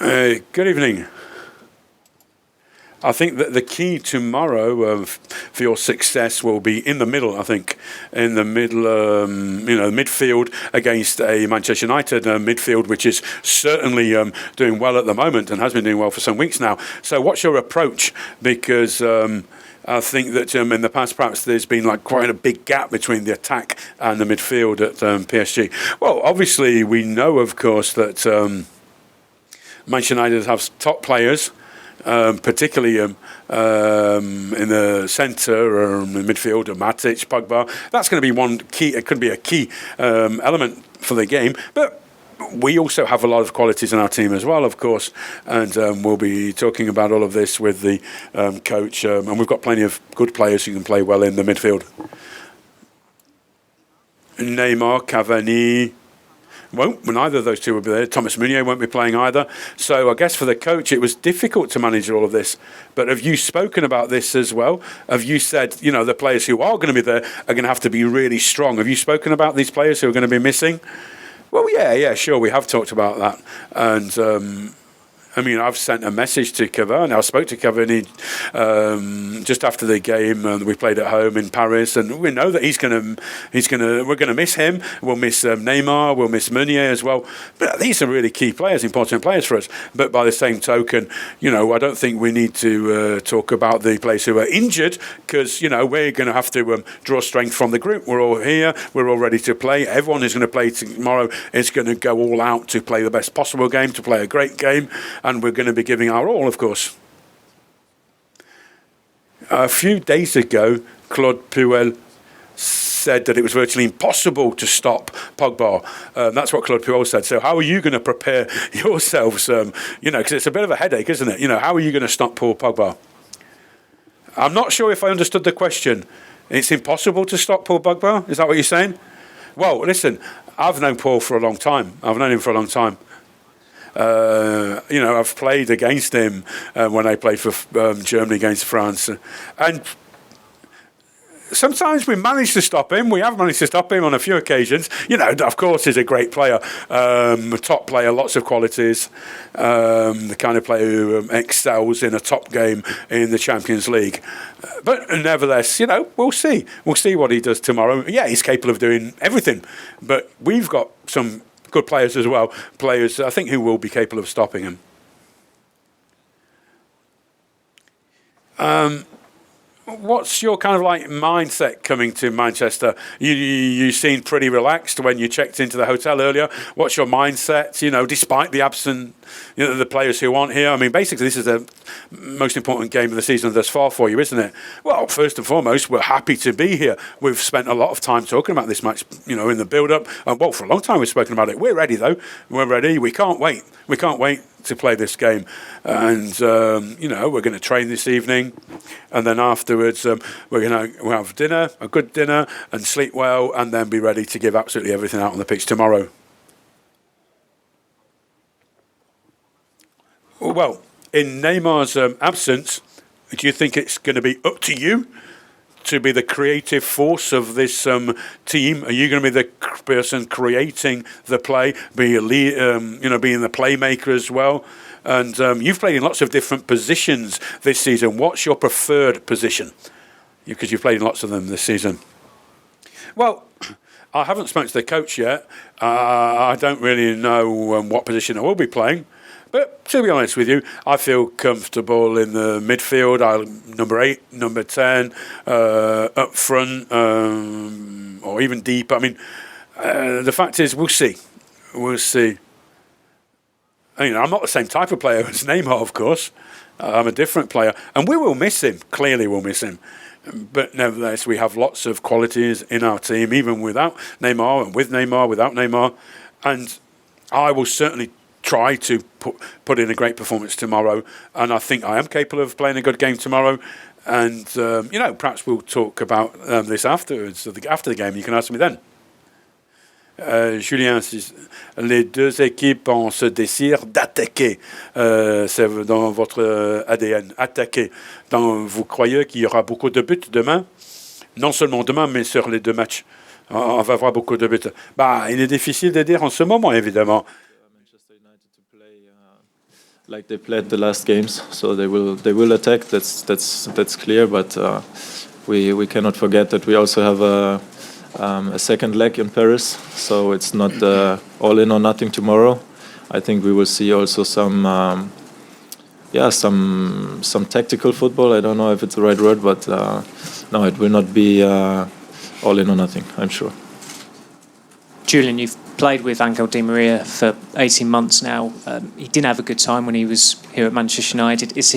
Good evening. I think that the key tomorrow for your success will be in the middle. I think in the middle, midfield against a Manchester United midfield, which is certainly doing well at the moment and has been doing well for some weeks now. So, what's your approach? Because I think that in the past, perhaps there's been like quite a big gap between the attack and the midfield at PSG. Well, obviously, we know, of course, that Manchester United have top players. Particularly in the centre or in the midfield, Matic, Pogba. That's going to be one key. It could be a key element for the game. But we also have a lot of qualities in our team as well, of course. And we'll be talking about all of this with the coach. And we've got plenty of good players who can play well in the midfield. Neymar, Cavani. Neither of those two will be there. Thomas Meunier won't be playing either. So I guess for the coach, it was difficult to manage all of this. But have you spoken about this as well? Have you said, the players who are going to be there are going to have to be really strong? Have you spoken about these players who are going to be missing? Well, yeah, sure. We have talked about that. And I've sent a message to Cavani. I spoke to Cavani just after the game, and we played at home in Paris, and we know that we're gonna miss him. We'll miss Neymar. We'll miss Meunier as well. But these are really key players, important players for us. But by the same token, I don't think we need to talk about the players who are injured, because we're going to have to draw strength from the group. We're all here. We're all ready to play. Everyone is going to play tomorrow. Is going to go all out to play the best possible game, to play a great game. And we're going to be giving our all, of course. A few days ago, Claude Puel said that it was virtually impossible to stop Pogba. That's what Claude Puel said. So how are you going to prepare yourselves? Because it's a bit of a headache, isn't it? How are you going to stop Paul Pogba? I'm not sure if I understood the question. It's impossible to stop Paul Pogba? Is that what you're saying? Well, listen, I've known Paul for a long time. I've known him for a long time. I've played against him when I played for Germany against France. And sometimes we manage to stop him. We have managed to stop him on a few occasions. Of course, he's a great player, a top player, lots of qualities, the kind of player who excels in a top game in the Champions League. But nevertheless, we'll see. We'll see what he does tomorrow. Yeah, he's capable of doing everything. But we've got some good players as well. Players, I think, who will be capable of stopping him. What's your kind of mindset coming to Manchester? You seemed pretty relaxed when you checked into the hotel earlier. What's your mindset? Despite the absent, the players who aren't here. Basically, this is the most important game of the season thus far for you, isn't it? Well, first and foremost, we're happy to be here. We've spent a lot of time talking about this match, in the build-up. For a long time we've spoken about it. We're ready, though. We're ready. We can't wait. We can't wait to play this game. And, we're going to train this evening. And then afterwards, we'll have dinner, a good dinner, and sleep well, and then be ready to give absolutely everything out on the pitch tomorrow. Well, in Neymar's absence, do you think it's going to be up to you to be the creative force of this team? Are you going to be the person creating the play, being the playmaker as well? And you've played in lots of different positions this season. What's your preferred position? Because you've played in lots of them this season. Well, I haven't spoken to the coach yet. I don't really know what position I will be playing. But to be honest with you, I feel comfortable in the midfield. Number 8, number 10, up front, or even deep. The fact is, we'll see. We'll see. I'm not the same type of player as Neymar, of course. I'm a different player. And we will miss him. Clearly we'll miss him. But nevertheless, we have lots of qualities in our team, even without Neymar and with Neymar, without Neymar. And I will certainly try to put in a great performance tomorrow, and I think I am capable of playing a good game tomorrow. And perhaps we'll talk about this afterwards. After the game, you can ask me then. Julien, les deux équipes ont ce désir d'attaquer. C'est dans votre ADN, attaquer. Donc, vous croyez qu'il y aura beaucoup de buts demain? Non seulement demain, mais sur les deux matchs. On va avoir beaucoup de buts. Il est difficile de dire en ce moment, évidemment. like they played the last games. So they will attack. That's clear. But we cannot forget that we also have a second leg in Paris. So it's not all in or nothing tomorrow. I think we will see also some tactical football. I don't know if it's the right word, but no, it will not be all in or nothing, I'm sure. Julian, you've played with Angel Di Maria for 18 months now. He didn't have a good time when he was here at Manchester United. Is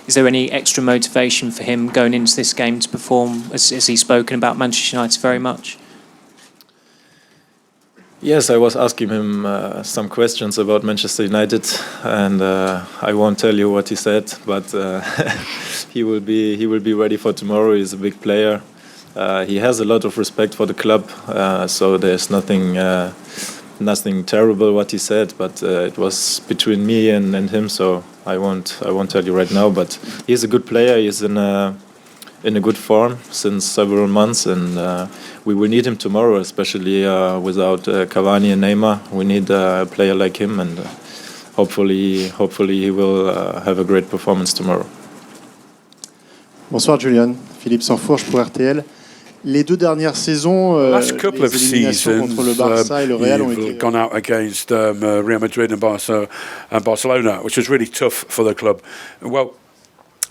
there any extra motivation for him going into this game to perform? Has he spoken about Manchester United very much? Yes, I was asking him some questions about Manchester United, and I won't tell you what he said, but he will be ready for tomorrow. He's a big player. He has a lot of respect for the club, so there's nothing terrible what he said, but it was between me and him, so I won't tell you right now. But he's a good player. He's in a good form since several months, and we will need him tomorrow, especially without Cavani and Neymar. We need a player like him, and hopefully he will have a great performance tomorrow. Bonsoir Julian, Philippe Sansfourche pour RTL. Les deux dernières saisons, last couple of seasons, contre le Barça et le Real ont été gone out against Real Madrid and Barcelona, which was really tough for the club. Well,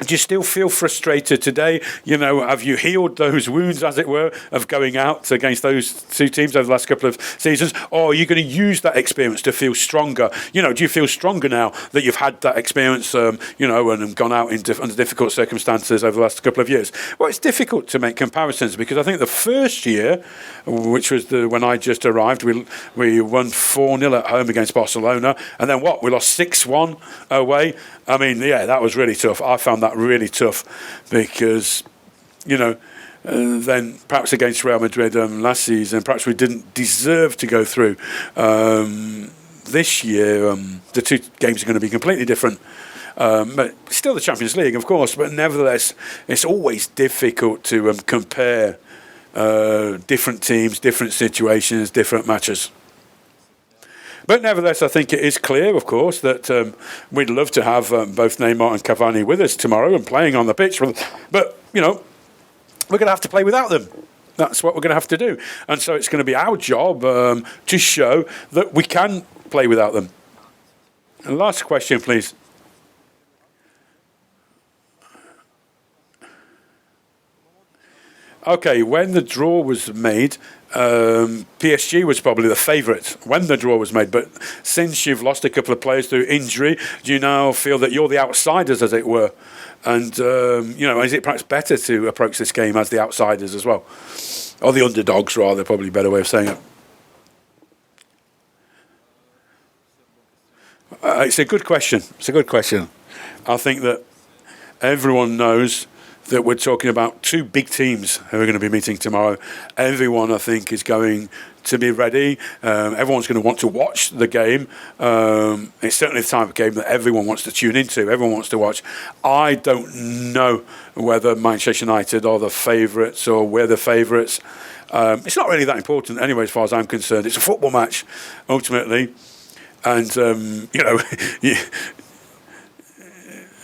do you still feel frustrated today? You know, have you healed those wounds, as it were, of going out against those two teams over the last couple of seasons? Or are you going to use that experience to feel stronger? You know, do you feel stronger now that you've had that experience, you know, and gone out under difficult circumstances over the last couple of years? Well, it's difficult to make comparisons because I think the first year, which was when I just arrived, we won 4-0 at home against Barcelona. And then what? We lost 6-1 away. I mean, yeah, that was really tough. I found that really tough because, you know, then perhaps against Real Madrid last season, perhaps we didn't deserve to go through. This year, the two games are going to be completely different. But still the Champions League, of course, but nevertheless, it's always difficult to compare different teams, different situations, different matches. But nevertheless, I think it is clear, of course, that we'd love to have both Neymar and Cavani with us tomorrow and playing on the pitch. But, you know, we're going to have to play without them. That's what we're going to have to do. And so it's going to be our job to show that we can play without them. And last question, please. Okay, when the draw was made, PSG was probably the favourite when the draw was made. But since you've lost a couple of players through injury, do you now feel that you're the outsiders, as it were? And, you know, is it perhaps better to approach this game as the outsiders as well? Or the underdogs, rather, probably a better way of saying it. It's a good question. It's a good question. I think that everyone knows that we're talking about two big teams who are going to be meeting tomorrow. Everyone, I think, is going to be ready. Everyone's going to want to watch the game. It's certainly the type of game that everyone wants to tune into. Everyone wants to watch. I don't know whether Manchester United are the favourites or we're the favourites. It's not really that important anyway, as far as I'm concerned. It's a football match, ultimately. And, you know...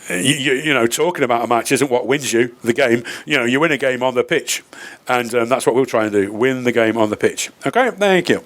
You know, talking about a match isn't what wins you the game. You know, you win a game on the pitch, and that's what we'll try and do: win the game on the pitch. Okay, thank you.